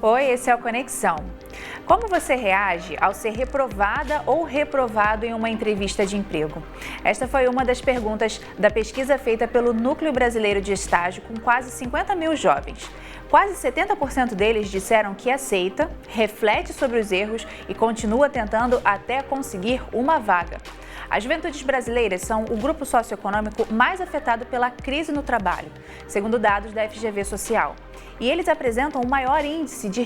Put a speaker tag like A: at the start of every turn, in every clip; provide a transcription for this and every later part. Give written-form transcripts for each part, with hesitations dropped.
A: Oi, esse é o Conexão. Como você reage ao ser reprovada ou reprovado em uma entrevista de emprego? Esta foi uma das perguntas da pesquisa feita pelo Núcleo Brasileiro de Estágio com quase 50 mil jovens. Quase 70% deles disseram que aceita, reflete sobre os erros e continua tentando até conseguir uma vaga. As juventudes brasileiras são o grupo socioeconômico mais afetado pela crise no trabalho, segundo dados da FGV Social. E eles apresentam o maior índice de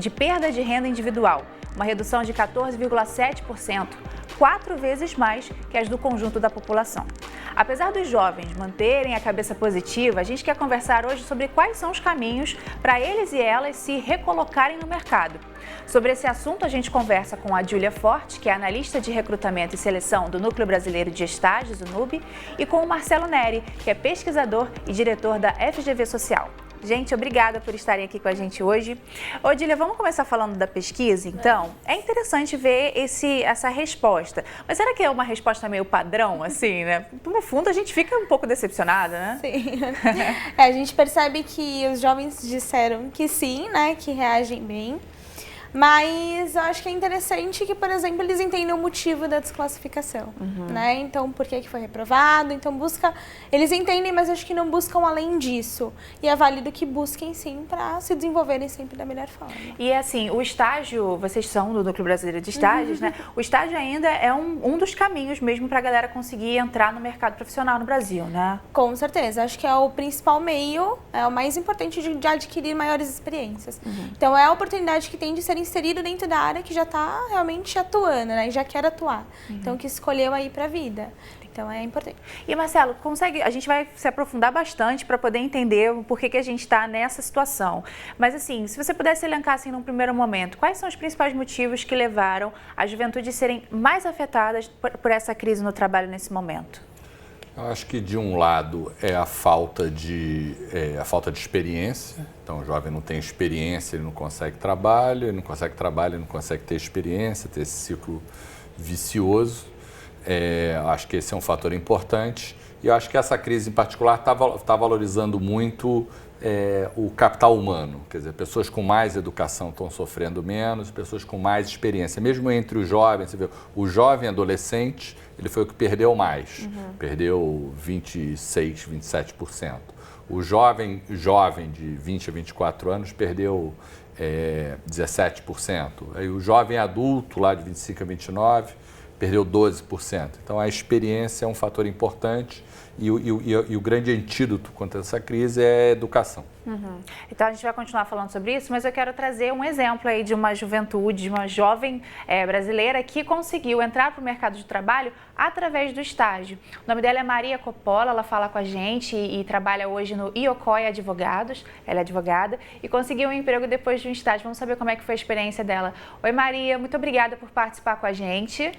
A: perda de renda individual, uma redução de 14,7%, 4 vezes mais que as do conjunto da população. Apesar dos jovens manterem a cabeça positiva, a gente quer conversar hoje sobre quais são os caminhos para eles e elas se recolocarem no mercado. Sobre esse assunto, a gente conversa com a Júlia Forte, que é analista de recrutamento e seleção do Núcleo Brasileiro de Estágios, o NUB, e com o Marcelo Neri, que é pesquisador e diretor da FGV Social. Gente, obrigada por estarem aqui com a gente hoje. Ô, Dília, vamos começar falando da pesquisa, então? É interessante ver essa resposta. Mas será que é uma resposta meio padrão, assim, né? No fundo, a gente fica um pouco decepcionada, né?
B: Sim. A gente percebe que os jovens disseram que sim, né? Que reagem bem. Mas eu acho que é interessante que, por exemplo, eles entendem o motivo da desclassificação, né? Então, por que foi reprovado? Então, eles entendem, mas acho que não buscam além disso. E é válido que busquem, sim, para se desenvolverem sempre da melhor forma.
A: E, assim, o estágio, vocês são do Núcleo Brasileiro de Estágios, né? O estágio ainda é um dos caminhos mesmo para a galera conseguir entrar no mercado profissional no Brasil, né?
B: Com certeza. Acho que é o principal meio, é o mais importante de adquirir maiores experiências. Então, é a oportunidade que tem de ser inserido dentro da área que já está realmente atuando, né? E já quer atuar. Então, que escolheu aí para a vida. Então, é importante.
A: E, Marcelo, a gente vai se aprofundar bastante para poder entender o porquê que a gente está nessa situação. Mas, assim, se você pudesse elencar, assim, num primeiro momento, quais são os principais motivos que levaram a juventude a serem mais afetadas por essa crise no trabalho nesse momento?
C: Eu acho que, de um lado, é a falta de experiência. Então, o jovem não tem experiência, ele não consegue trabalho, ele não consegue ter experiência, ter esse ciclo vicioso. Acho que esse é um fator importante. E eu acho que essa crise, em particular, está valorizando muito o capital humano. Quer dizer, pessoas com mais educação estão sofrendo menos, pessoas com mais experiência. Mesmo entre os jovens, você vê, o jovem adolescente, ele foi o que perdeu mais. Perdeu 26%, 27%. O jovem de 20 a 24 anos perdeu 17%. Aí o jovem adulto, lá de 25 a 29, perdeu 12%. Então, a experiência é um fator importante e o grande antídoto contra essa crise é a educação.
A: Então, a gente vai continuar falando sobre isso, mas eu quero trazer um exemplo aí de uma juventude, de uma jovem brasileira que conseguiu entrar para o mercado de trabalho através do estágio. O nome dela é Maria Coppola, ela fala com a gente e trabalha hoje no Iocoi Advogados, ela é advogada, e conseguiu um emprego depois de um estágio. Vamos saber como é que foi a experiência dela. Oi, Maria, muito obrigada por participar com a gente.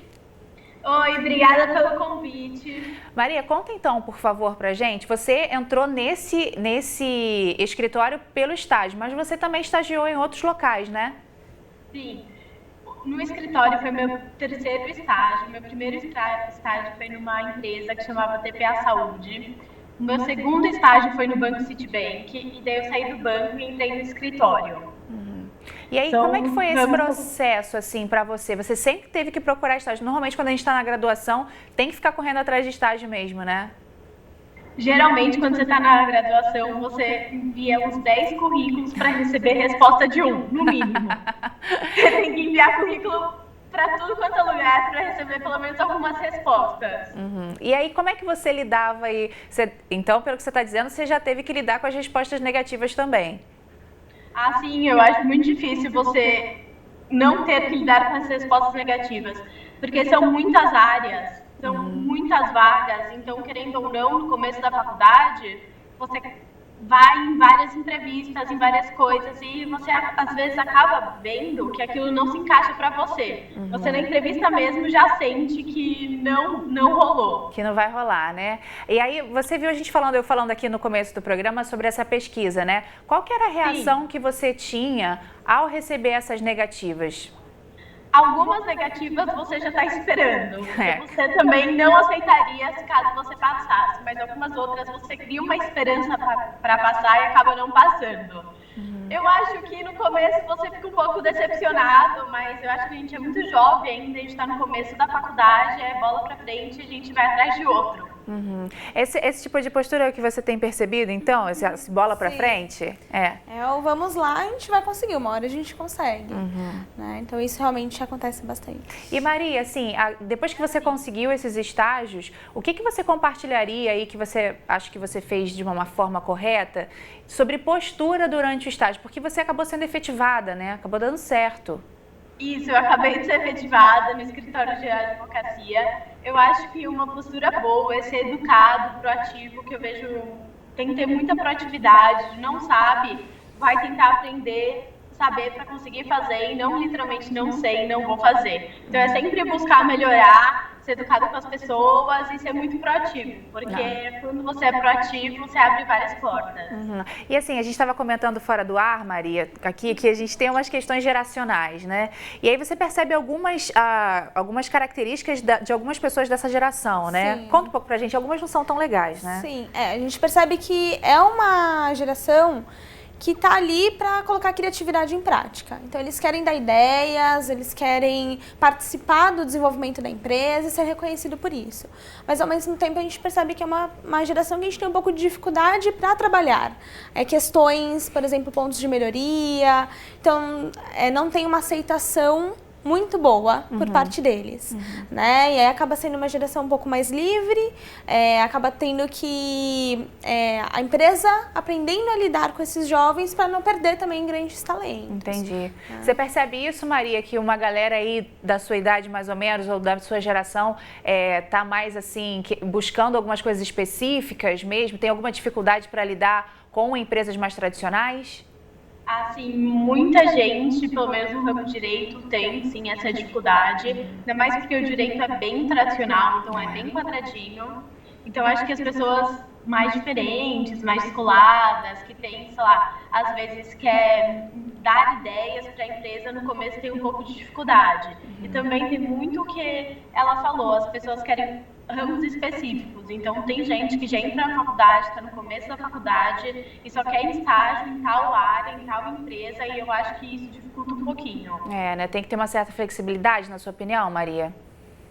D: Oi, obrigada pelo convite.
A: Maria, conta então, por favor, pra gente. Você entrou nesse escritório pelo estágio, mas você também estagiou em outros locais, né?
D: Sim. No escritório foi meu terceiro estágio. Meu primeiro estágio foi numa empresa que chamava TPA Saúde. O meu segundo estágio foi no Banco Citibank. E daí eu saí do banco e entrei no escritório.
A: E aí, como é que foi esse processo, assim, para você? Você sempre teve que procurar estágio. Normalmente, quando a gente está na graduação, tem que ficar correndo atrás de estágio mesmo, né?
D: Geralmente, quando você está na graduação, você envia uns 10 currículos para receber resposta de um, no mínimo. Você tem que enviar currículo para tudo quanto é lugar para receber pelo menos algumas respostas.
A: E aí, como é que você lidava aí? Então, pelo que você está dizendo, você já teve que lidar com as respostas negativas também.
D: Ah, sim, eu acho muito difícil você não ter que lidar com as respostas negativas, porque são muitas áreas, são muitas vagas, então, querendo ou não, no começo da faculdade, você vai em várias entrevistas, em várias coisas, e você, às vezes, acaba vendo que aquilo não se encaixa para você. Você, na entrevista mesmo, já sente que não rolou.
A: Que não vai rolar, né? E aí, você viu eu falando aqui no começo do programa sobre essa pesquisa, né? Qual que era a reação que você tinha ao receber essas negativas?
D: Algumas negativas você já está esperando. Você também não aceitaria caso você passasse, mas algumas outras você cria uma esperança para passar e acaba não passando. Eu acho que no começo você fica um pouco decepcionado, mas eu acho que a gente é muito jovem ainda, a gente está no começo da faculdade, é bola pra frente, a gente vai atrás de outro.
A: Esse tipo de postura é o que você tem percebido, então? Esse bola pra frente?
B: É o vamos lá, a gente vai conseguir, uma hora a gente consegue. Né? Então isso realmente acontece bastante.
A: E Maria, assim, depois que você conseguiu esses estágios, o que você compartilharia aí que você acha que você fez de uma forma correta sobre postura durante o estágio? Porque você acabou sendo efetivada, né? Acabou dando certo.
D: Isso, eu acabei de ser efetivada no escritório de advocacia. Eu acho que uma postura boa é ser educado, proativo, que eu vejo tem que ter muita proatividade, não sabe, vai tentar aprender, saber para conseguir fazer e não literalmente não sei, não vou fazer. Então é sempre buscar melhorar, ser educado com as pessoas e ser muito proativo, porque quando você é proativo, você abre várias portas.
A: E assim, a gente estava comentando fora do ar, Maria, aqui, que a gente tem umas questões geracionais, né? E aí você percebe algumas características de algumas pessoas dessa geração, né?
B: Sim.
A: Conta um pouco pra gente, algumas não são tão legais, né?
B: Sim, a gente percebe que é uma geração que está ali para colocar a criatividade em prática. Então, eles querem dar ideias, eles querem participar do desenvolvimento da empresa e ser reconhecido por isso. Mas, ao mesmo tempo, a gente percebe que é uma geração que a gente tem um pouco de dificuldade para trabalhar. Questões, por exemplo, pontos de melhoria. Então, não tem uma aceitação muito boa por parte deles, né? E aí acaba sendo uma geração um pouco mais livre, acaba tendo que a empresa aprendendo a lidar com esses jovens para não perder também grandes talentos.
A: Entendi. Você percebe isso, Maria, que uma galera aí da sua idade mais ou menos, ou da sua geração, tá mais assim, buscando algumas coisas específicas mesmo? Tem alguma dificuldade para lidar com empresas mais tradicionais?
D: Assim, muita gente, pelo menos no ramo direito, tem sim essa dificuldade, ainda mais porque o direito é bem tradicional, então é bem quadradinho. Então acho que as pessoas mais diferentes, mais descoladas, que têm, sei lá, às vezes quer dar ideias para a empresa, no começo tem um pouco de dificuldade. E também tem muito o que ela falou, as pessoas querem ramos específicos. Então, tem gente que já entra na faculdade, está no começo da faculdade e só quer estágio em tal área, em tal empresa, e eu acho que isso dificulta um pouquinho.
A: Né? Tem que ter uma certa flexibilidade, na sua opinião, Maria?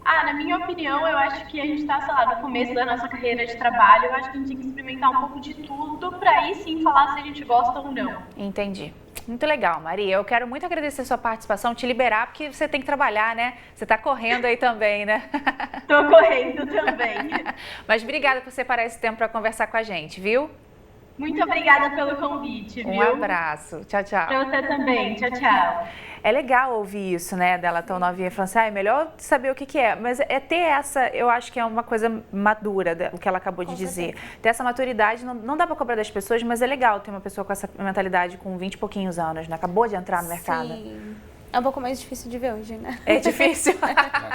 D: Na minha opinião, eu acho que a gente está, sei lá, no começo da nossa carreira de trabalho, eu acho que a gente tem que experimentar um pouco de tudo para aí sim falar se a gente gosta ou não.
A: Entendi. Muito legal, Maria. Eu quero muito agradecer a sua participação, te liberar, porque você tem que trabalhar, né? Você está correndo aí também, né?
D: Estou correndo também.
A: Mas obrigada por separar esse tempo para conversar com a gente, viu?
D: Muito obrigada pelo convite, viu?
A: Um abraço. Tchau, tchau.
D: Para você também. Tchau, tchau.
A: É legal ouvir isso, né, dela tão novinha, falando assim, é melhor saber o que é. Mas é ter essa, eu acho que é uma coisa madura, o que ela acabou de dizer. Ter essa maturidade, não dá para cobrar das pessoas, mas é legal ter uma pessoa com essa mentalidade com 20 e pouquinhos anos, né? Acabou de entrar no mercado.
B: Sim. É um pouco mais difícil de ver hoje, né?
A: É difícil.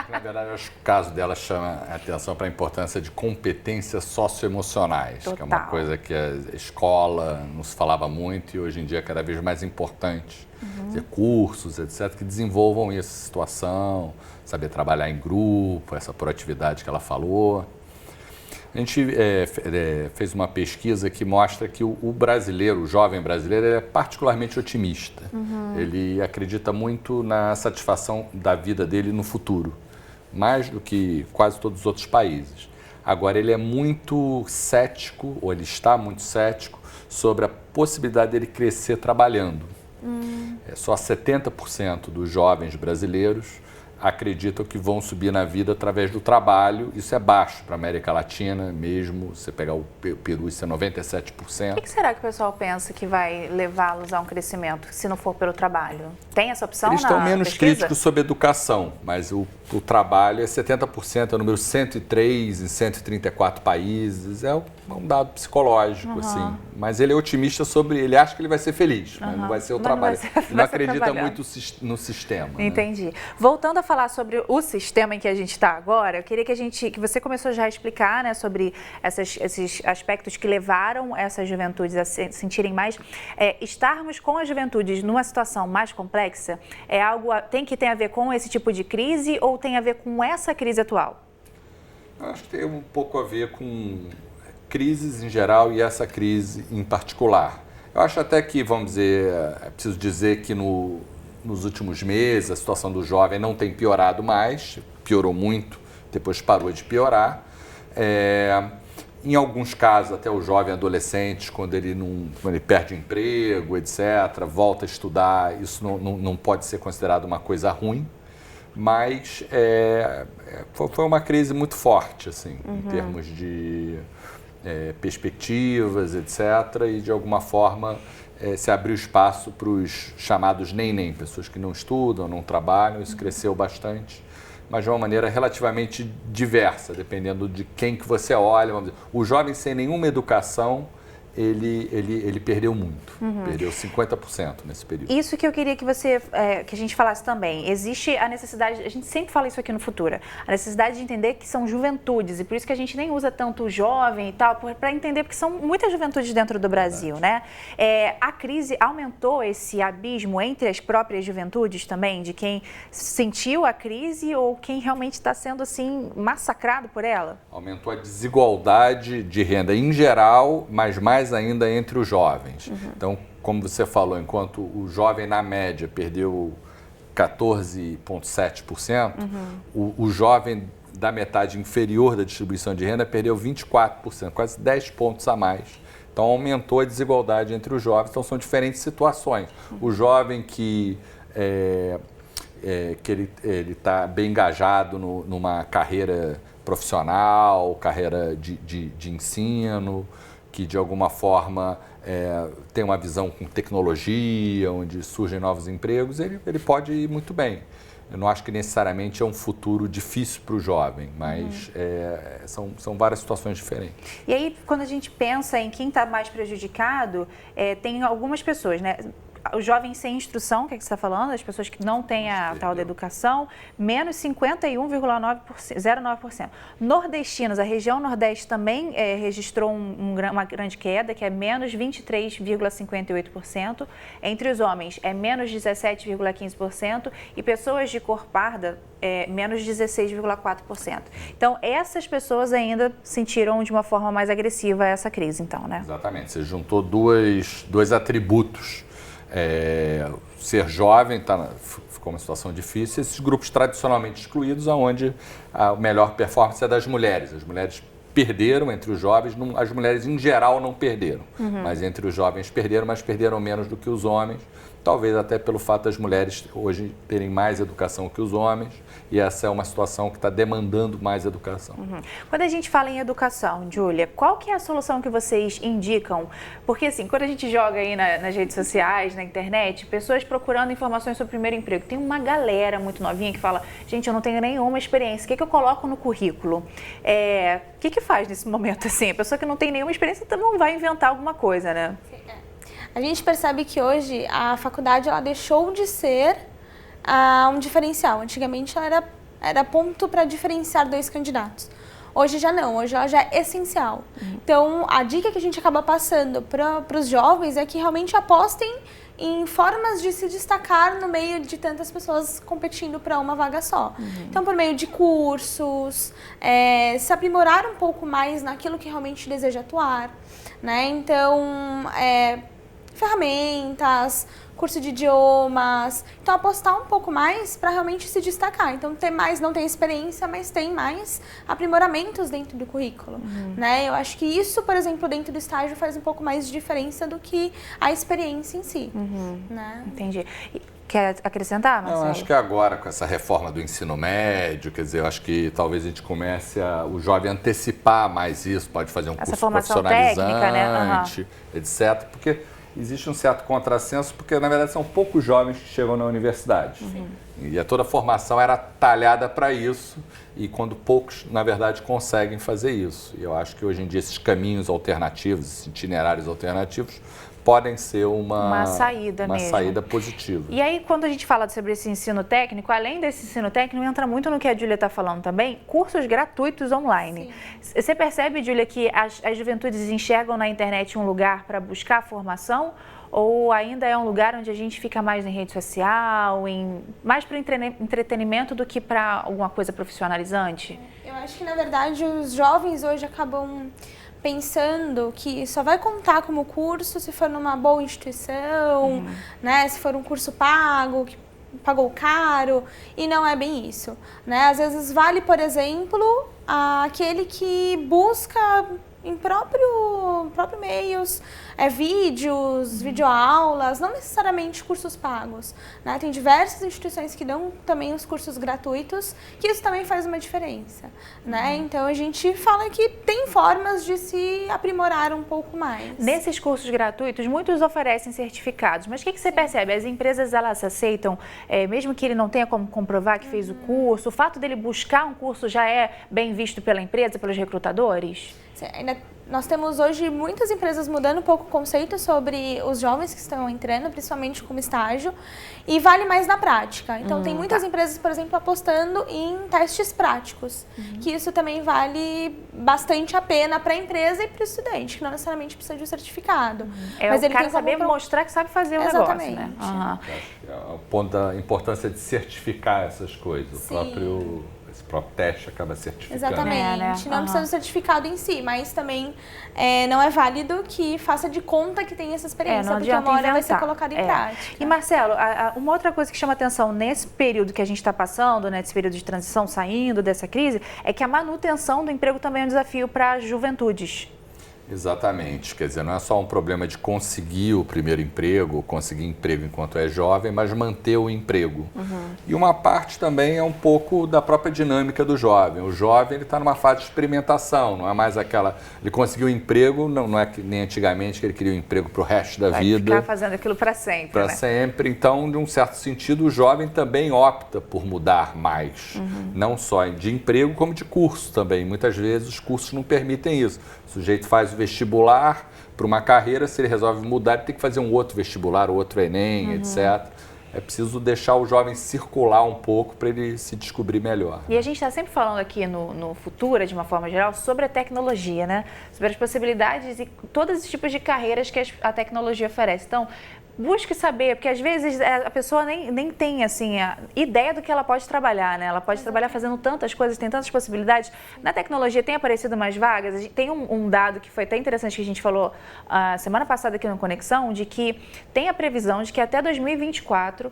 C: Na verdade, eu acho que o caso dela chama a atenção para a importância de competências socioemocionais, que é uma coisa que a escola nos falava muito e hoje em dia é cada vez mais importante. Ter cursos, etc., que desenvolvam essa situação, saber trabalhar em grupo, essa proatividade que ela falou. A gente fez uma pesquisa que mostra que o brasileiro, o jovem brasileiro, é particularmente otimista. Ele acredita muito na satisfação da vida dele no futuro, mais do que quase todos os outros países. Agora, ele é muito cético, ou ele está muito cético, sobre a possibilidade dele crescer trabalhando. Só 70% dos jovens brasileiros acreditam que vão subir na vida através do trabalho. Isso é baixo para a América Latina mesmo. Você pegar o Peru, isso é 97%.
A: O que será que o pessoal pensa que vai levá-los a um crescimento, se não for pelo trabalho? Tem essa opção na pesquisa?
C: Eles estão menos críticos sobre educação, mas o trabalho é 70%, é o número 103 em 134 países. É um dado psicológico, assim. Mas ele é otimista sobre... Ele acha que ele vai ser feliz, mas não vai ser o trabalho. Ele não acredita muito no sistema.
A: Entendi.
C: Né?
A: Voltando a falar sobre o sistema em que a gente está agora, eu queria que você começou já a explicar, né, sobre esses aspectos que levaram essas juventudes a se sentirem mais... estarmos com as juventudes numa situação mais complexa é algo tem a ver com esse tipo de crise ou tem a ver com essa crise atual?
C: Eu acho que tem um pouco a ver com crises em geral e essa crise em particular. Eu acho até que, vamos dizer, é preciso dizer que nos últimos meses a situação do jovem não tem piorado mais, piorou muito, depois parou de piorar. Em alguns casos, até o jovem adolescente, quando ele perde o emprego, etc., volta a estudar, isso não pode ser considerado uma coisa ruim, mas foi uma crise muito forte, assim, em termos de perspectivas, etc., e de alguma forma se abriu espaço para os chamados nem-nem, pessoas que não estudam, não trabalham, isso cresceu bastante, mas de uma maneira relativamente diversa, dependendo de quem que você olha. Vamos dizer, o jovem sem nenhuma educação, ele perdeu muito, perdeu 50% nesse período.
A: Isso que eu queria que que a gente falasse também. Existe a necessidade, a gente sempre fala isso aqui no Futura, a necessidade de entender que são juventudes, e por isso que a gente nem usa tanto jovem e tal, para entender, porque são muitas juventudes dentro do Brasil, né? A crise aumentou esse abismo entre as próprias juventudes também, de quem sentiu a crise ou quem realmente está sendo, assim, massacrado por ela?
C: Aumentou a desigualdade de renda em geral, mas mais ainda entre os jovens. Então, como você falou, enquanto o jovem, na média, perdeu 14,7%, o jovem da metade inferior da distribuição de renda perdeu 24%, quase 10 pontos a mais. Então, aumentou a desigualdade entre os jovens. Então, são diferentes situações. O jovem que ele está bem engajado numa carreira profissional, carreira de ensino, que de alguma forma tem uma visão com tecnologia, onde surgem novos empregos, ele pode ir muito bem. Eu não acho que necessariamente é um futuro difícil para o jovem, mas são várias situações diferentes.
A: E aí, quando a gente pensa em quem está mais prejudicado, tem algumas pessoas, né? Os jovens sem instrução, que é que você está falando, as pessoas que não têm a tal da educação, menos 51,09%. Nordestinos, a região Nordeste também registrou uma grande queda, que é menos 23,58%. Entre os homens, é menos 17,15%. E pessoas de cor parda, menos 16,4%. Então, essas pessoas ainda sentiram de uma forma mais agressiva essa crise, então, né?
C: Exatamente. Você juntou dois atributos. Ser jovem ficou uma situação difícil, esses grupos tradicionalmente excluídos, onde a melhor performance é das mulheres. As mulheres perderam entre os jovens, as mulheres em geral não perderam, mas entre os jovens perderam, mas perderam menos do que os homens, talvez até pelo fato das mulheres hoje terem mais educação que os homens, e essa é uma situação que está demandando mais educação.
A: Quando a gente fala em educação, Júlia, qual que é a solução que vocês indicam? Porque assim, quando a gente joga aí nas redes sociais, na internet, pessoas procurando informações sobre o primeiro emprego, tem uma galera muito novinha que fala, gente, eu não tenho nenhuma experiência, o que eu coloco no currículo? O que faz nesse momento assim? A pessoa que não tem nenhuma experiência não vai inventar alguma coisa, né?
B: A gente percebe que hoje a faculdade ela deixou de ser um diferencial. Antigamente ela era ponto para diferenciar dois candidatos. Hoje já não, hoje ela já é essencial. Então, a dica que a gente acaba passando para os jovens é que realmente apostem em formas de se destacar no meio de tantas pessoas competindo para uma vaga só. Então, por meio de cursos, se aprimorar um pouco mais naquilo que realmente deseja atuar, né? Então, ferramentas, curso de idiomas, então apostar um pouco mais para realmente se destacar. Então não tem experiência, mas tem mais aprimoramentos dentro do currículo, né? Eu acho que isso, por exemplo, dentro do estágio faz um pouco mais de diferença do que a experiência em si, né?
A: Entendi. Quer acrescentar, Marcelo?
C: Eu acho que agora, com essa reforma do ensino médio, quer dizer, eu acho que talvez a gente comece o jovem antecipar mais isso, pode fazer um curso profissionalizante, etc. Porque existe um certo contrassenso, porque na verdade são poucos jovens que chegam na universidade. E toda a formação era talhada para isso, e quando poucos, na verdade, conseguem fazer isso. E eu acho que hoje em dia esses caminhos alternativos, esses itinerários alternativos, podem ser uma saída positiva.
A: E aí, quando a gente fala sobre esse ensino técnico, além desse ensino técnico, entra muito no que a Júlia está falando também, cursos gratuitos online. Sim. Você percebe, Júlia, que as juventudes enxergam na internet um lugar para buscar formação? Ou ainda é um lugar onde a gente fica mais em rede social, mais para entretenimento do que para alguma coisa profissionalizante?
B: Eu acho que, na verdade, os jovens hoje acabam pensando que só vai contar como curso se for numa boa instituição, né? Se for um curso pago, que pagou caro, e não é bem isso, né? Às vezes vale, por exemplo, aquele que busca em próprio meios, vídeos, videoaulas, não necessariamente cursos pagos, né? Tem diversas instituições que dão também os cursos gratuitos, que isso também faz uma diferença, né? Então a gente fala que tem formas de se aprimorar um pouco mais.
A: Nesses cursos gratuitos, muitos oferecem certificados, mas o que você percebe? As empresas, elas aceitam, mesmo que ele não tenha como comprovar que fez o curso, o fato dele buscar um curso já é bem visto pela empresa, pelos recrutadores?
B: Nós temos hoje muitas empresas mudando um pouco o conceito sobre os jovens que estão entrando, principalmente como estágio, e vale mais na prática. Então, tem muitas empresas, por exemplo, apostando em testes práticos, que isso também vale bastante a pena para a empresa e para o estudante, que não necessariamente precisa de um certificado.
A: Mas ele tem que saber mostrar que sabe fazer o negócio, né?
C: O ponto da importância de certificar essas coisas, esse próprio teste acaba certificando.
B: Exatamente. Não precisa do certificado em si, mas também não é válido que faça de conta que tem essa experiência, porque uma hora vai ser colocada em prática.
A: E Marcelo, uma outra coisa que chama atenção nesse período que a gente está passando, né, nesse período de transição, saindo dessa crise, é que a manutenção do emprego também é um desafio para as juventudes.
C: Exatamente, quer dizer, não é só um problema de conseguir o primeiro emprego, conseguir emprego enquanto é jovem, mas manter o emprego. E uma parte também é um pouco da própria dinâmica do jovem. O jovem está numa fase de experimentação, não é mais aquela... Ele conseguiu um emprego, não é que nem antigamente que ele queria um emprego para o resto da vida.
A: Vai ficar fazendo aquilo para sempre,
C: Para sempre. Então, de um certo sentido, o jovem também opta por mudar mais. Não só de emprego, como de curso também. Muitas vezes os cursos não permitem isso. O sujeito faz o vestibular para uma carreira, se ele resolve mudar, ele tem que fazer um outro vestibular, outro Enem, etc. É preciso deixar o jovem circular um pouco para ele se descobrir melhor.
A: E a gente está sempre falando aqui no Futura, de uma forma geral, sobre a tecnologia, né? Sobre as possibilidades e todos os tipos de carreiras que a tecnologia oferece. Então, busque saber, porque às vezes a pessoa nem tem assim, a ideia do que ela pode trabalhar, né? Ela pode trabalhar fazendo tantas coisas, tem tantas possibilidades. Na tecnologia tem aparecido mais vagas. A gente tem um dado que foi até interessante que a gente falou semana passada aqui no Conexão, de que tem a previsão de que até 2024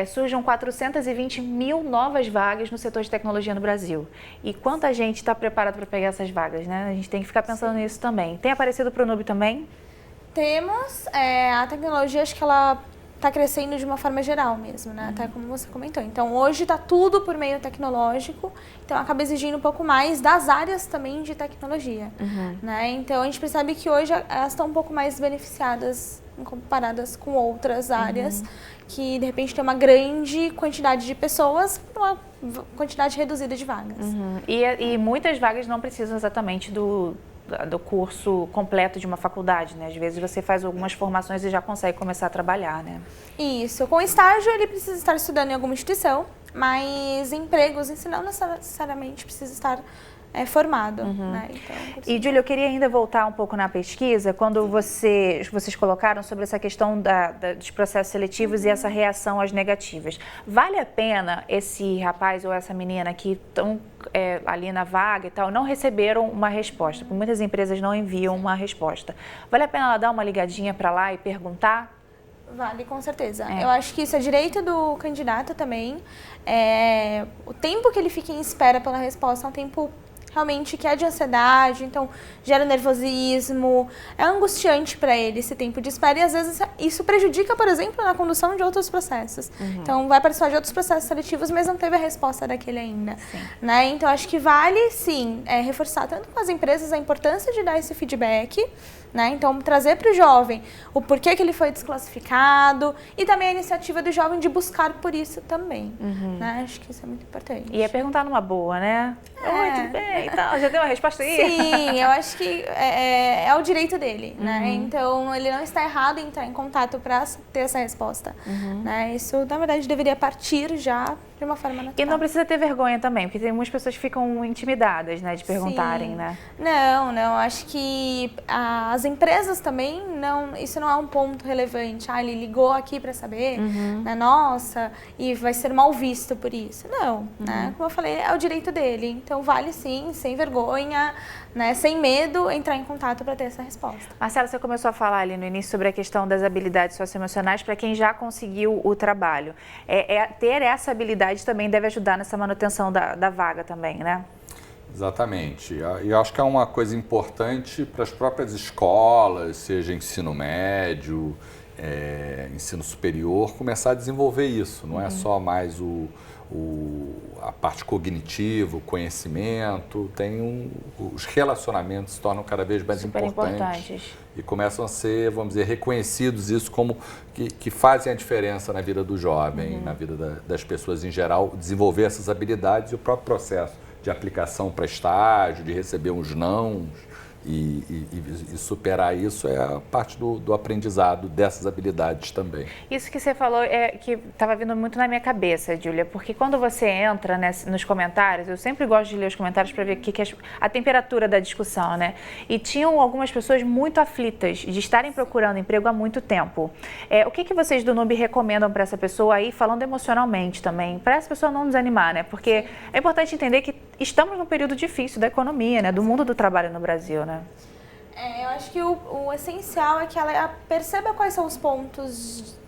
A: surjam 420 mil novas vagas no setor de tecnologia no Brasil. E quanta gente está preparada para pegar essas vagas, né? A gente tem que ficar pensando nisso também. Tem aparecido para o Nube também?
B: Temos, a tecnologia, acho que ela está crescendo de uma forma geral mesmo, né? Até como você comentou. Então, hoje está tudo por meio tecnológico, então acaba exigindo um pouco mais das áreas também de tecnologia, né? Então, a gente percebe que hoje elas estão um pouco mais beneficiadas comparadas com outras áreas, que de repente tem uma grande quantidade de pessoas para uma quantidade reduzida de vagas.
A: E muitas vagas não precisam exatamente do curso completo de uma faculdade, né? Às vezes você faz algumas formações e já consegue começar a trabalhar, né?
B: Isso. Com estágio, ele precisa estar estudando em alguma instituição, mas empregos, não necessariamente precisa estar formado, né? Então,
A: e, Júlia, eu queria ainda voltar um pouco na pesquisa, quando vocês colocaram sobre essa questão dos processos seletivos e essa reação às negativas. Vale a pena esse rapaz ou essa menina que estão ali na vaga e tal, não receberam uma resposta? Porque muitas empresas não enviam uma resposta. Vale a pena ela dar uma ligadinha para lá e perguntar?
B: Vale, com certeza. Eu acho que isso é direito do candidato também. O tempo que ele fica em espera pela resposta é um tempo realmente que é de ansiedade, então gera nervosismo, é angustiante para ele esse tempo de espera e às vezes isso prejudica, por exemplo, na condução de outros processos. Então vai participar de outros processos seletivos, mas não teve a resposta daquele ainda, né? Então acho que vale sim reforçar tanto com as empresas a importância de dar esse feedback, né? Então trazer para o jovem o porquê que ele foi desclassificado e também a iniciativa do jovem de buscar por isso também, né? Acho que isso é muito importante.
A: E é perguntar numa boa, né? Oi, tudo bem? Então, já deu uma resposta aí?
B: Sim, eu acho que é o direito dele, né? Então, ele não está errado em entrar em contato para ter essa resposta, né? Isso, na verdade, deveria partir já de uma forma natural.
A: E não precisa ter vergonha também, porque tem muitas pessoas que ficam intimidadas, né, de perguntarem,
B: Sim.
A: né?
B: Não, acho que as empresas também, isso não é um ponto relevante. Ele ligou aqui para saber, né, nossa, e vai ser mal visto por isso. Não, né? Como eu falei, é o direito dele. Então vale sim, sem vergonha, né, sem medo, entrar em contato para ter essa resposta.
A: Marcela, você começou a falar ali no início sobre a questão das habilidades socioemocionais para quem já conseguiu o trabalho. Ter essa habilidade também deve ajudar nessa manutenção da vaga também, né?
C: Exatamente. E eu acho que é uma coisa importante para as próprias escolas, seja ensino médio, ensino superior, começar a desenvolver isso. Não é só mais a parte cognitiva, o conhecimento, os relacionamentos se tornam cada vez mais importantes e começam a ser, vamos dizer, reconhecidos isso como que fazem a diferença na vida do jovem, na vida das pessoas em geral, desenvolver essas habilidades e o próprio processo de aplicação para estágio, de receber uns nãos e superar isso é a parte do aprendizado dessas habilidades também.
A: Isso que você falou que estava vindo muito na minha cabeça, Júlia, porque quando você entra nos comentários, eu sempre gosto de ler os comentários para ver a temperatura da discussão, né? E tinham algumas pessoas muito aflitas de estarem procurando emprego há muito tempo. O que vocês do NUB recomendam para essa pessoa aí, falando emocionalmente também, para essa pessoa não desanimar, né? Porque é importante entender que estamos num período difícil da economia, né? Do mundo do trabalho no Brasil, né?
B: Eu acho que o essencial é que ela perceba quais são os pontos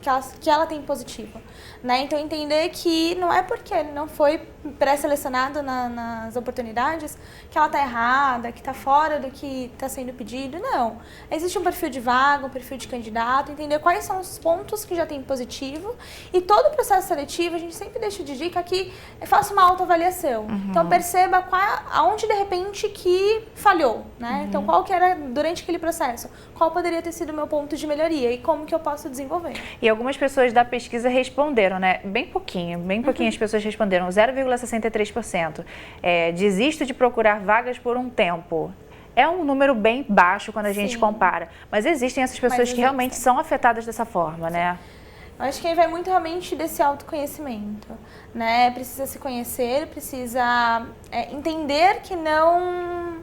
B: que ela tem positivo, né? Então, entender que não é porque ele não foi pré-selecionado nas oportunidades que ela está errada, que está fora do que está sendo pedido, não. Existe um perfil de vaga, um perfil de candidato, entender quais são os pontos que já tem positivo e todo o processo seletivo, a gente sempre deixa de dica que faça uma autoavaliação. Então, perceba aonde, de repente, que falhou, né? Então, qual que era, durante aquele processo, qual poderia ter sido o meu ponto de melhoria e como que eu posso desenvolver.
A: E algumas pessoas da pesquisa responderam, né? Bem pouquinho as pessoas responderam, 0,63%. Desisto de procurar vagas por um tempo. É um número bem baixo quando a gente compara, mas existem essas pessoas que realmente são afetadas dessa forma, né?
B: Eu acho que aí vai muito realmente desse autoconhecimento, né? Precisa se conhecer, precisa entender que não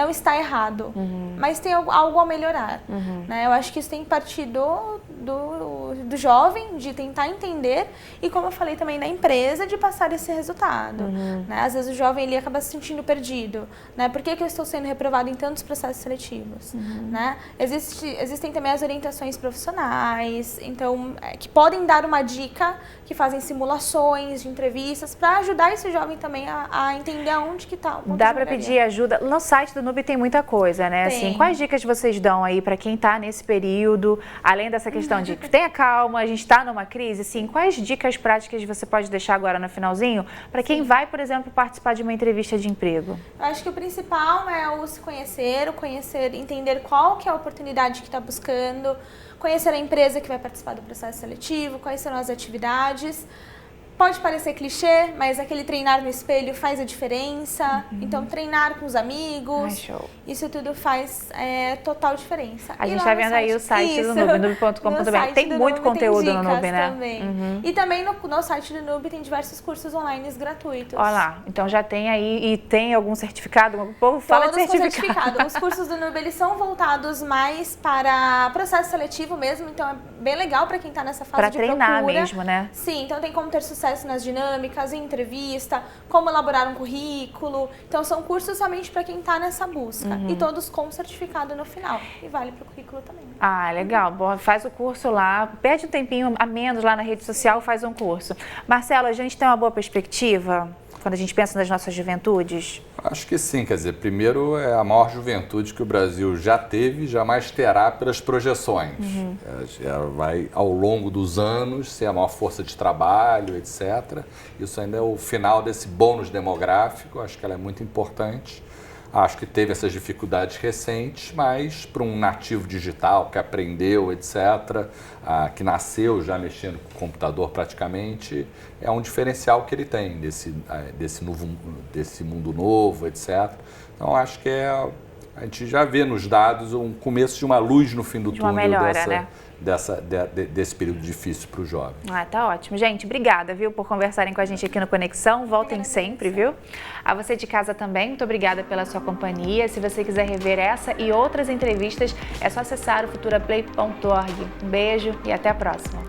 B: está errado, mas tem algo a melhorar. Né? Eu acho que isso tem que partir do jovem, de tentar entender e, como eu falei também, da empresa, de passar esse resultado. Né? Às vezes o jovem ele acaba se sentindo perdido. Né? Por que eu estou sendo reprovado em tantos processos seletivos? Né? Existem também as orientações profissionais, então, que podem dar uma dica, que fazem simulações de entrevistas para ajudar esse jovem também a entender aonde que está.
A: Dá para pedir ajuda? No site do NUB tem muita coisa, né? Assim, quais dicas vocês dão aí para quem está nesse período, além dessa questão de tenha calma, a gente está numa crise, assim, quais dicas práticas você pode deixar agora no finalzinho para quem vai, por exemplo, participar de uma entrevista de emprego?
B: Eu acho que o principal é o se conhecer, entender qual que é a oportunidade que está buscando, conhecer a empresa que vai participar do processo seletivo, quais serão as atividades. Pode parecer clichê, mas aquele treinar no espelho faz a diferença. Então, treinar com os amigos, isso tudo faz total diferença.
A: A gente está vendo aí o site do NUB, nub.com.br. Tem muito conteúdo no NUB, né?
B: Também. E também no site do NUB tem diversos cursos online gratuitos.
A: Olha lá, então já tem aí, e tem algum certificado? O povo fala de certificado.
B: Os cursos do NUB, eles são voltados mais para processo seletivo mesmo, então é bem legal para quem está nessa fase de procura.
A: Para treinar mesmo, né?
B: Sim, então tem como ter sucesso nas dinâmicas, em entrevista, como elaborar um currículo. Então, são cursos realmente para quem está nessa busca. E todos com certificado no final. E vale para o currículo também.
A: Ah, legal. Bom, faz o curso lá, perde um tempinho a menos lá na rede social, faz um curso. Marcelo, a gente tem uma boa perspectiva quando a gente pensa nas nossas juventudes?
C: Acho que sim, quer dizer, primeiro é a maior juventude que o Brasil já teve e jamais terá pelas projeções. Ela vai, ao longo dos anos, ser a maior força de trabalho, etc. Isso ainda é o final desse bônus demográfico, acho que ela é muito importante. Acho que teve essas dificuldades recentes, mas para um nativo digital que aprendeu, etc., que nasceu já mexendo com o computador praticamente, é um diferencial que ele tem desse mundo novo, etc. Então, acho que é a gente já vê nos dados um começo de uma luz no fim do túnel
A: melhora, né?
C: desse período difícil para o jovem.
A: Tá ótimo. Gente, obrigada, viu, por conversarem com a gente aqui no Conexão. Voltem sempre, viu? A você de casa também, muito obrigada pela sua companhia. Se você quiser rever essa e outras entrevistas, é só acessar o futuraplay.org. Um beijo e até a próxima.